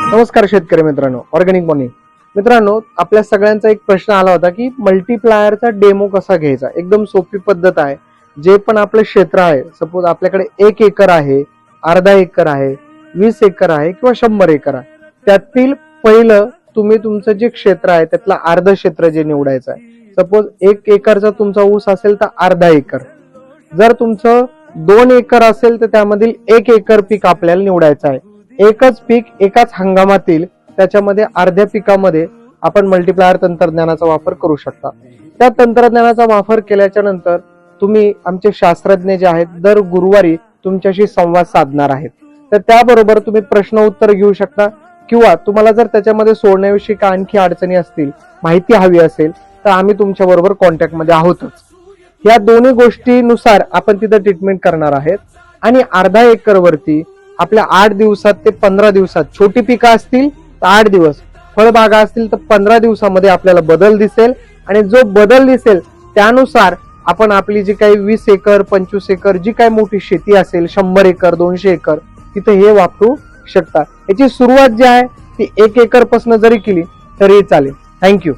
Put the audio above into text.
नमस्कार शेतकरी मित्रांनो, ऑर्गॅनिक मॉर्निंग मित्रांनो, आपल्या सगळ्यांचा एक प्रश्न आला होता की मल्टीप्लायरचा डेमो कसा घ्यायचा। एकदम सोपी पद्धत आहे। जे पण आपलं क्षेत्र आहे, सपोज आपल्याकडे 1 एकर आहे, अर्धा एकर आहे, 20 एकर आहे किंवा 100 एकर आहे, त्यातील पहिलं तुम्ही तुमचं जे क्षेत्र आहे त्यातलं अर्ध क्षेत्र जे निवडायचं आहे। सपोज 1 एकरचा तुमचा ऊस असेल तर अर्धा एकर, जर तुमचं 2 एकर असेल तर त्यामधील 1 एकर पीक आपल्याला निवडायचं आहे। एकच पीक एकाच हंगामातील, त्याच्यामध्ये अर्ध्या पिकामध्ये आपण मल्टीप्लायर तंत्रज्ञानाचा वापर करू शकता। त्या तंत्रज्ञानाचा वापर केल्याच्या नंतर तुम्ही आमचे शास्त्रज्ञ जे आहेत दर गुरुवारी तुमच्याशी संवाद साधणार आहेत। तर त्याबरोबर तुम्ही प्रश्न उत्तर घेऊ शकता, किंवा तुम्हाला जर त्याच्यामध्ये सोडण्याविषयी काय आणखी अडचणी असतील, माहिती हवी असेल, तर आम्ही तुमच्या बरोबर कॉन्टॅक्टमध्ये आहोतच। या दोन्ही गोष्टीनुसार आपण तिथं ट्रीटमेंट करणार आहेत। आणि अर्धा एकर वरती आपल्या 8 दिवसात ते 15 दिवसात, छोटी पिकं असतील तर 8 दिवस, फळबागा असतील तर 15 दिवसामध्ये आपल्याला बदल दिसेल। आणि जो बदल दिसेल त्यानुसार आपण आपली जी काही 20 एकर 25 एकर जी काही मोठी शेती असेल, 100 एकर 200 एकर, तिथे हे वापरू शकता। याची सुरुवात जी आहे ती 1 एकर पासून जरी केली तरी चालेल। थँक्यू।